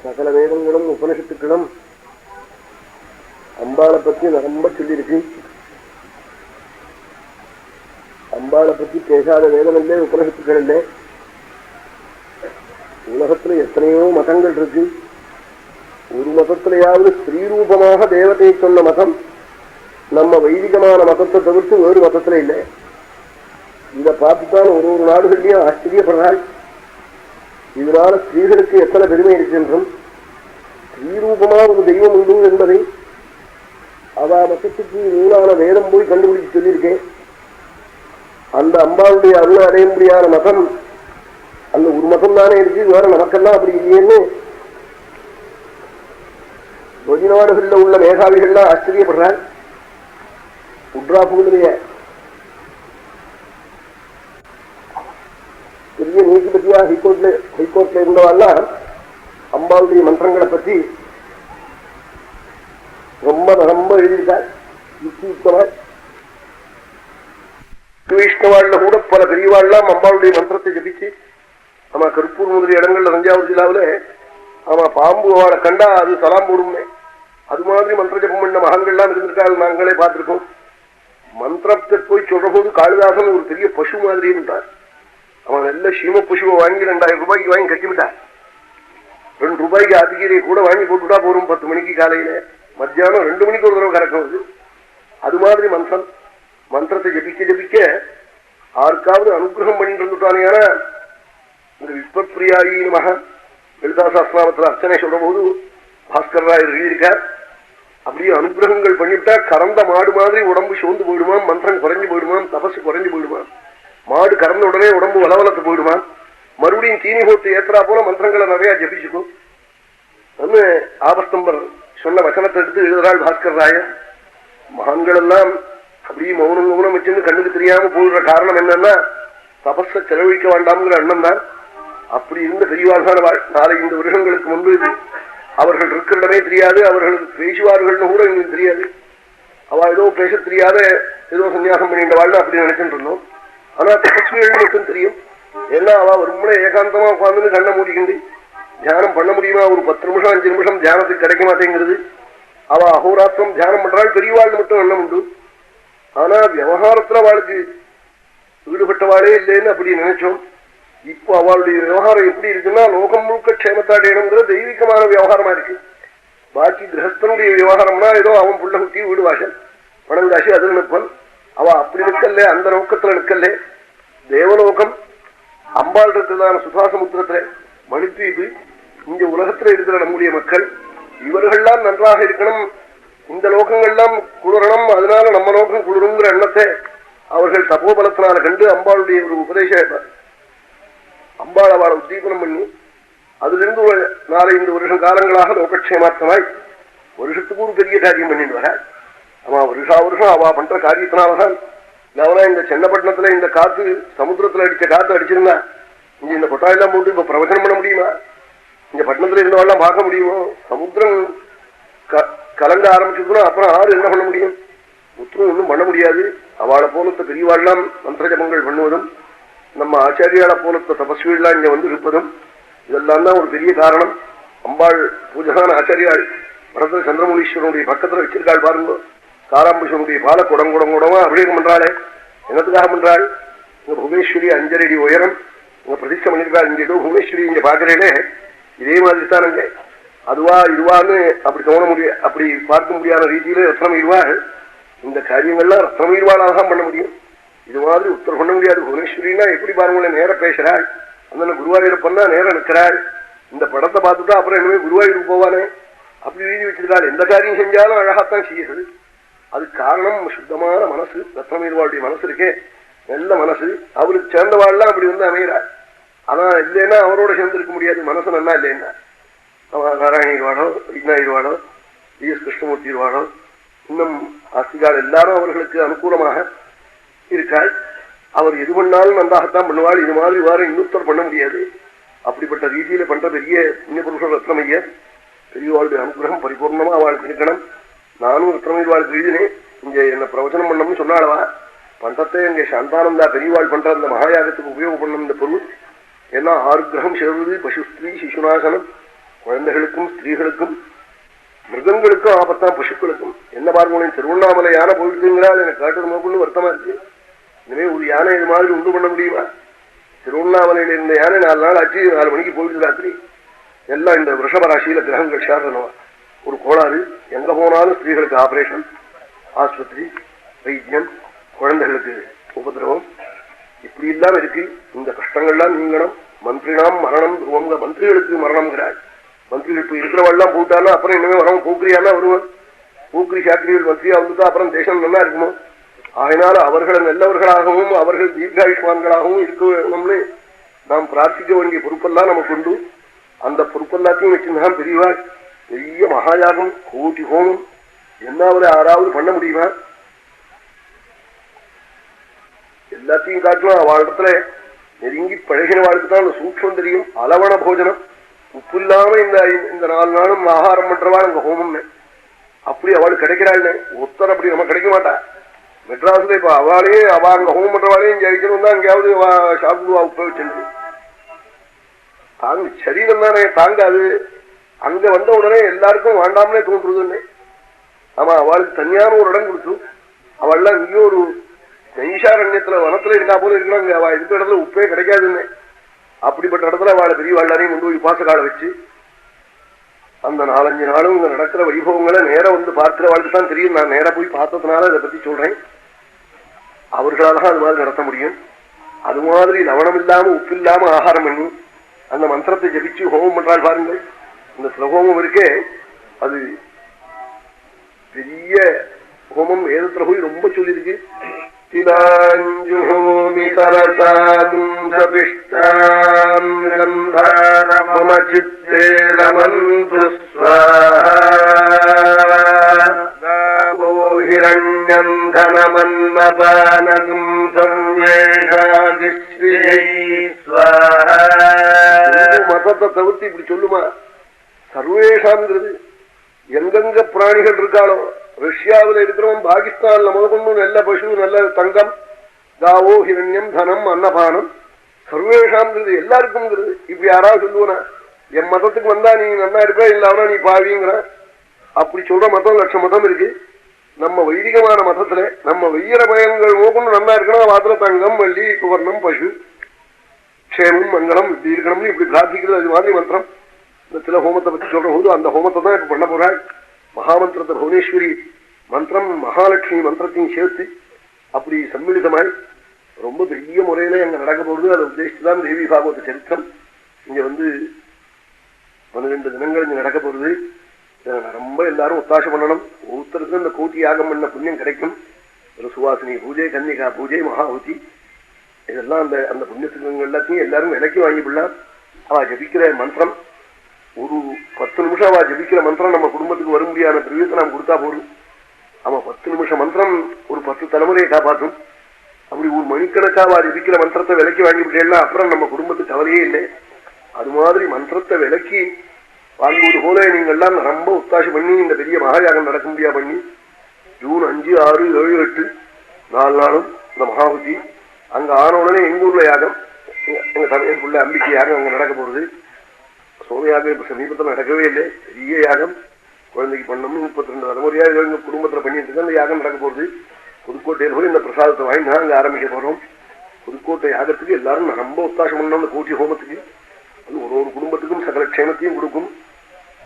சகல வேதங்களும் உபனிஷத்துக்களும் அம்பாளை பத்தி ரொம்ப சொல்லியிருக்கு. அம்பாளை பத்தி பேசாத வேதம் இல்லை, உபனிஷத்துக்கள் இல்லை. உலகத்துல எத்தனையோ மதங்கள் இருக்கு. ஒரு மதத்திலேயாவது ஸ்ரீரூபமாக தேவதையை சொன்ன மதம் நம்ம வைதிகமான மதத்தை தவிர்த்து வேறு மதத்துல இல்லை. இதை பார்த்துத்தான் ஒரு ஒரு நாடுகள்லயும் ஆச்சரியப்படுறாள். இதனால ஸ்ரீகளுக்கு எத்தனை பெருமை இருக்கின்றும் ஸ்ரீரூபமா ஒரு தெய்வம் உண்டு என்பதை அவ மதத்துக்கு நூலான வேதம் போய் கண்டுபிடிச்சு சொல்லியிருக்கேன். அந்த அம்பாளுடைய அருளை அடைய முடியாத மதம் அந்த ஒரு மதம் தானே இருக்கு, வேற நமக்கெல்லாம் அப்படி இல்லையேன்னு வெளிநாடுகள்ல உள்ள மேகாவிகள்லாம் ஆச்சரியப்படுறாள். உட்ராப்புகளுடைய பெரிய நீதிபதியா ஹைகோர்ட்ல இருந்தவாள்லாம் அம்பாளுடைய மந்திரங்களை பற்றி ரொம்ப ரொம்ப எழுதியிருக்காள். வைஷ்ணவாள்ல கூட பல பெரியவாள்லாம் அம்பாளுடைய மந்திரத்தை ஜபிச்சு, ஆமா கருப்பூர் முதலிய இடங்கள்ல தஞ்சாவூர் ஜில்லாவில ஆமா பாம்பு அவளை கண்டா அது சலாம் போடுமே, அது மாதிரி மந்திர ஜபம் பண்ண மகன்கள்லாம் இருந்திருக்காள். நாங்களே பார்த்திருக்கோம். மந்திரத்தை போய் சொல்ற போது காளிதாசன் ஒரு பெரிய பசு மாதிரி இருந்தார். அவன் நல்ல சீம பசுவை வாங்கி 2000 ரூபாய்க்கு வாங்கி கட்டிவிட்டார். 2 ரூபாய்க்கு ஆதிகீரையை கூட வாங்கி போட்டுவிட்டா போரும். 10 மணிக்கு காலையில, மத்தியானம் 2 மணிக்கு ஒரு தடவை கறக்குவது. அது மாதிரி மந்திரத்தை ஜபிக்க ஜபிக்க யாருக்காவது அனுகிரகம் பண்ணிட்டு இருந்துட்டானே. இந்த விஸ்வப்பிரியாயி மகா லலிதா சாஸ்திரநாமத்துல அர்ச்சனை சொல்ற போது பாஸ்கர் ராயர் எழுதியிருக்கார். அப்படியே அனுகிரகங்கள் பண்ணிவிட்டா கறந்த மாடு மாதிரி உடம்பு சோர்ந்து போயிடுமாம், மந்திரம் குறைஞ்சு போயிடுமாம், தபசு குறைஞ்சு போயிடுமாம். மாடு கறந்த உடனே உடம்பு வளவலத்து போயிடுமான். மறுபடியும் தீனி போட்டு ஏற்றா போல மந்திரங்களை நிறைய ஜபிச்சுக்கும். ஆபஸ்தம்பர் சொன்ன வசனத்தை எடுத்து எழுதுறாள் பாஸ்கர் ராயர். மகான்கள் எல்லாம் அப்படியே மௌனம் வச்சுன்னு கண்ணுக்கு தெரியாம போயிடுற காரணம் என்னன்னா தபஸை செலவழிக்க வேண்டாம்ங்கிற எண்ணம் தான். அப்படி இருந்த பெரியவாழ்கான 4-5 வருஷங்களுக்கு முன்பு அவர்கள் இருக்கிற தெரியாது, அவர்களுக்கு பேசுவார்கள்னு கூட எங்களுக்கு தெரியாது. அவ ஏதோ பேச தெரியாத ஏதோ சன்னியாசம் பண்ணிட்ட வாழ்னு அப்படி நினைச்சுட்டு இருந்தோம். ஆனா தபஸ்விகள் மட்டும் தெரியும். ஏன்னா அவ ரொம்ப ஏகாந்தமா உட்காந்துன்னு கண்ணை மூடிக்கிண்டு தியானம் பண்ண முடியுமா? ஒரு 10 நிமிஷம் 5 நிமிஷம் தியானத்துக்கு கிடைக்க மாட்டேங்கிறது. அவ அகோராத்திரம் தியானம் பண்றாள். பெரியவாள் மட்டும் எண்ணம் உண்டு. ஆனா விவகாரத்துல அவளுக்கு ஈடுபட்டவாளே இல்லைன்னு அப்படி நினைச்சோம். இப்போ அவளுடைய விவகாரம் எப்படி இருக்குன்னா லோகம் முழுக்க க்ஷேமத்தாடையணுங்கிற தெய்வீகமான விவகாரமா இருக்கு. பாக்கி கிரகஸ்தனுடைய விவகாரம்னா ஏதோ அவன் புள்ள குட்டி வீடு வாசல் பணங்காசி அது நிற்பன். அவ அப்படி நிற்கல, அந்த நோக்கத்துல நிற்கல. தேவலோகம் அம்பாள் இருக்கிறதான சுதாசமுத்திரத்துல மணித்தீவு, இங்க உலகத்துல இருக்கிற நம்முடைய மக்கள் இவர்கள்லாம் நன்றாக இருக்கணும், இந்த லோகங்கள்லாம் குளிரணும், அதனால நம்ம லோகம் குளிருங்கிற எண்ணத்தை அவர்கள் தபோபலத்தினால கண்டு அம்பாளுடைய ஒரு உபதேச அம்பாள் அவளை உத்தீபனம் பண்ணி அதுல இருந்து 4-5 வருஷம் காலங்களாக லோகக்ஷேமார்த்தமாய் வருஷத்துக்கு ஒரு பெரிய காரியம் பண்ணிட்டு வர. அவன் வருஷம் அவ பண்ற காரியத்தினாலதான் இல்லவனா இந்த சென்னப்பட்டினத்துல இந்த காத்து சமுத்திரத்துல அடிச்ச காத்து அடிச்சிருந்தா இங்க இந்த கொட்டாயெல்லாம் போட்டு இப்ப பிரவச்சனம் பண்ண முடியுமா? இங்க பட்டணத்துல இருந்தவெல்லாம் பார்க்க முடியுமோ? சமுத்திரம் கலங்க ஆரம்பிச்சிருக்கணும். அப்புறம் ஆறு என்ன பண்ண முடியும்? உத்தரம் ஒன்றும் பண்ண முடியாது. அவளை போலத்த பெரியவாள்லாம் மந்திர ஜபங்கள் பண்ணுவதும் நம்ம ஆச்சாரியால போலத்த தபஸ்வியெல்லாம் இங்க வந்து இருப்பதும் இதெல்லாம் தான் ஒரு பெரிய காரணம். அம்பாள் பூஜகான ஆச்சாரியாள் பரத சந்திரமூலீஸ்வரனுடைய பக்கத்துல வச்சிருக்காள் பாருங்க. காராம்புஷனுடைய பால குடங்குடமா அபிஷேகம் பண்றாளே. என்னத்துக்காக பண்றாள்? இங்க புவனேஸ்வரி 5 அடி உயரம் இங்க பிரதிஷ்டை பண்ணிருக்காள். இங்க ஏதோ புவனேஸ்வரி இங்க பாக்குறேனே இதே மாதிரி தான் அங்க அதுவா இதுவான்னு அப்படி தோண முடியும், அப்படி பார்க்க முடியாத ரீதியில ரத்னம் இருவாள். இந்த காரியங்கள்லாம் ரத்னம் இருவாளாக தான் பண்ண முடியும். இது மாதிரி உத்தரவு பண்ண முடியாது. புவனேஸ்வரினா எப்படி பாருங்களேன், நேர பேசுறாள். அந்த குருவாயூரப்பன்னா நேரம் நிற்கிறாள். இந்த படத்தை பார்த்துட்டா அப்புறம் இனிமே குருவாயூர் போவானே அப்படி எழுதி வச்சிருக்காள். எந்த காரியம் செஞ்சாலும் அழகாத்தான் செய்யுது. அதுக்கு காரணம் சுத்தமான மனசு. ரத்னமீர்வாளுடைய மனசு இருக்கே, நல்ல மனசு. அவருக்கு சேர்ந்தவாள்லாம் அப்படி வந்து அமைகிறாள். ஆனா இல்லைன்னா அவரோட சேர்ந்து இருக்க முடியாது. மனசு நல்லா இல்லைன்னா நாராயணீர்வாடோ விக்னாயிர்வாடோ டி.எஸ். கிருஷ்ணமூர்த்திர்வாடோ இன்னும் ஆஸ்திகால் எல்லாரும் அவர்களுக்கு அனுகூலமாக இருக்காள். அவர் எது பண்ணாலும் நன்றாகத்தான் பண்ணுவாள். இது மாதிரி வேற இன்னொருத்தர் பண்ண முடியாது. அப்படிப்பட்ட ரீதியில பண்ற பெரிய புண்ணிய புருஷர் ரத்னமையர். பெரியவாளுடைய அனுகிரகம் பரிபூர்ணமா அவளுக்கு இருக்கணும். நானும் ரத்னமையவாளுக்கு எழுதினேன். இங்க என்ன பிரவச்சனம் பண்ணணும்னு சொன்னாளவா. பண்றத்தை இங்க சாந்தானந்தா பெரியவாள் பண்ற அந்த மகாயாகத்துக்கு உபயோகப்படணும் இந்த பொருள். ஏன்னா 6 கிரகம் சேர்வது பசுஸ்திரீ சிசுநாசனம் குழந்தைகளுக்கும் ஸ்திரீகளுக்கும் மிருகங்களுக்கும் ஆபத்தான், பசுக்களுக்கும். என்ன பார்க்கணும், திருவண்ணாமலை யானை போயிட்டுங்கிறாள், எனக்கு காட்டுறது நோக்குன்னு வருத்தமா இருக்கு. இனிமே ஒரு யானை இது மாதிரி உண்டு பண்ண முடியுமா? திருவண்ணாமலையில இருந்த யானை 4 நாள் ஆச்சு, 4 மணிக்கு போயிடுது ராத்திரி. எல்லாம் இந்த ரிஷப ராசியில கிரகங்கள் சேர்றனவா ஒரு கோளாறு. எங்க போனாலும் ஸ்திரீகளுக்கு ஆபரேஷன், ஆஸ்பத்திரி, வைத்தியம், குழந்தைகளுக்கு உபதிரவம், இப்படி இல்லாம இருக்கு. இந்த கஷ்டங்கள்லாம் நீங்கணும். மந்திரினாம் மரணம் துருவங்க, மந்திரிகளுக்கு மரணம்ங்கிறாள். மந்திரிகள் இப்ப இருக்கிறவெல்லாம் போட்டாலும் அப்புறம் இனிமே வரவன் போக்கிரியானா வருவான். போக்கிரி சாக்கிரிகள் மந்திரியா வந்துட்டா அப்புறம் தேசம் நல்லா இருக்குமோ? ஆகினால அவர்களை நல்லவர்களாகவும் அவர்கள் தீர்காயுஷ்மான்களாகவும் இருக்க வேணும்னு நாம் பிரார்த்திக்க வேண்டிய பொறுப்பெல்லாம் நமக்கு உண்டு. அந்த பொறுப்பெல்லாத்தையும் வச்சுதான் பெரியவாள் பெரிய மகாயாகம், கோட்டி ஹோமம் என்னாவது 6வது பண்ண முடியுமா? எல்லாத்தையும் காட்டலாம். அவளிடத்துல நெருங்கி பழகின வாழ்க்கை தான் அந்த சூக்ஷம் தெரியும். அளவண போஜனம், உப்பு இல்லாம இந்த 4 நாளும் ஆகாரம் பண்றவாள் அங்க ஹோமம்னு. அப்படி அவள் கிடைக்கிறாள்னு ஒருத்தர் அப்படி நம்ம கிடைக்க மாட்டா. மெட்ராஸ்ல இப்ப அவளே அவ அங்க ஹோமம் பண்றவாளையும் ஜெயிக்கணும் தான் எங்கேயாவது சாப்பிடுவா உப்ப வச்சு. தாங்க சரீரம் தானே தாங்காது. அங்க வந்த உடனே எல்லாருக்கும் வேண்டாம்னே தோன்றுதுன்னு. ஆமா, அவளுக்கு தனியான ஒரு இடம் கொடுத்து அவள்லாம் இங்கேயும் ஒரு நைஷாரண்யத்துல வனத்துல இருக்கா போல இருக்கிறாங்க. அவ இருக்கிற இடத்துல உப்பே கிடைக்காதுன்னு. அப்படிப்பட்ட இடத்துல அவளை பெரிய வாழ்லாரையும் கொண்டு போய் உபாசகால வச்சு அந்த 4-5 நாளும் இங்க நடக்கிற வைபவங்களை நேரம் வந்து பார்க்கிற வாழ்க்கை தான் தெரியும். நான் நேரம் போய் பார்த்ததுனால இதை பத்தி சொல்றேன். அவர்களால அது மாதிரி நடத்த முடியும். அது மாதிரி லவணம் இல்லாம உப்பு இல்லாம ஆகாரம் பண்ணி அந்த மந்திரத்தை ஜபிச்சு ஹோமம் பண்றாள் பாருங்கள். இந்த சிலஹோமம் இருக்கே, அது பெரிய ஹோமம். வேதத்துல போய் ரொம்ப சொல்லிருக்கு. சிலாஞ்சுஹோமி சரசாதும் சபிஷ்டாம் கந்தாரமம சித்தே ரமந்து ஸ்வாஹா ஹிரண்யம் தனமன்னபானகம் சர்வேஷாதிஸ்ரீயை ஸ்வாஹா. மதத்தை தவிர்த்து இப்படி சொல்லுமா? சர்வேஷாங்கிறது எங்கெங்க பிராணிகள் இருக்காளோ, ரஷ்யாவில் இருக்கிறவன் பாகிஸ்தான்ல முதற்கொண்டு நல்ல பசு, நல்ல தங்கம், காவோ ஹிரண்யம் தனம் அன்னபானம் சர்வேஷாங்கிறது எல்லாருக்கும். இப்ப யாராவது சொல்லுவனா என் மதத்துக்கு வந்தா நீ நல்லா இருப்ப, இல்லாம நீ பாவிங்கிற அப்படி சொல்ற மதம் 1,00,000 மதம் இருக்கு. நம்ம வைதிகமான மதத்துல நம்ம வெய்யற பயன்கள் நோக்கணும் நல்லா இருக்கணும். வாத்துல தங்கம், வள்ளி, குவர்ணம், பசு, க்ஷேமம், மங்களம் இப்படி இருக்கணும்னு இப்படி பிரார்த்திக்கிறது. அது மாதிரி மந்திரம் இந்த சில ஹோமத்தை பத்தி சொல்ற போது அந்த ஹோமத்தை தான் இப்ப பண்ண போறாள். மகாமந்திரத்தை புவனேஸ்வரி மந்திரம் மகாலட்சுமி மந்திரத்தையும் சேர்த்து அப்படி சம்மிளிதமாய் ரொம்ப பெரிய முறையில அங்க நடக்க போகுது. அதை உத்தேசித்துதான் தேவி பாகவத சரித்திரம் இங்க வந்து 12 தினங்கள் இங்க நடக்க போகுது. ரொம்ப எல்லாரும் ஒத்தாசை பண்ணணும். ஒருத்தருக்கு இந்த கோட்டி யாகம் பண்ண புண்ணியம் கிடைக்கும். ஒரு சுவாசினி பூஜை, கன்னிகா பூஜை, மகாவதி இதெல்லாம் அந்த அந்த புண்ணியத்துக்கு எல்லாத்தையும் எல்லாரும் விலைக்கு வாங்கிவிடலாம். அவ ஜபிக்கிற மந்திரம் ஒரு 10 நிமிஷம் அவ ஜபிக்கிற மந்திரம் நம்ம குடும்பத்துக்கு வர முடியாத பிரிவியத்தை நாம் கொடுத்தா போதும். அவன் 10 நிமிஷம் மந்திரம் ஒரு 10 தலைமுறையை காப்பாற்றும். அப்படி ஒரு மணிக்கணக்கா அவ ஜபிக்கிற மந்திரத்தை விலைக்கு வாங்கிவிட்டேன்னா அப்புறம் நம்ம குடும்பத்துக்கு கவலையே இல்லை. அது மாதிரி மந்திரத்தை விலைக்கு வாங்குவது போல நீங்க எல்லாம் ரொம்ப உத்தாசி பண்ணி இந்த பெரிய மகாயாகம் நடக்க முடியா பண்ணி ஜூன் 5, 6, 7, 8 4 நாளும் இந்த மகாபதி அங்க ஆன உடனே எங்க ஊர்ல யாகம், எங்க தமிழுக்குள்ள அம்பிக்கை யாகம் அங்க நடக்க போறது. சோமயாகம் இப்ப சமீபத்தில் நடக்கவே இல்லை. பெரிய யாகம் குழந்தைக்கு பண்ணணும். 32 தலைமுறையா எங்க குடும்பத்துல பண்ணிட்டு இருக்கு. அந்த யாகம் நடக்க போறது. புதுக்கோட்டையில் போய் இந்த பிரசாதத்தை வாங்கி அங்க ஆரம்பிக்க போறோம். புதுக்கோட்டை யாகத்துக்கு எல்லாரும் ரொம்ப உத்தாசம் பண்ணணும். அந்த கோட்டி ஹோமத்துக்கு அது ஒரு குடும்பத்துக்கும் சகல க்ஷேமத்தையும் கொடுக்கும்.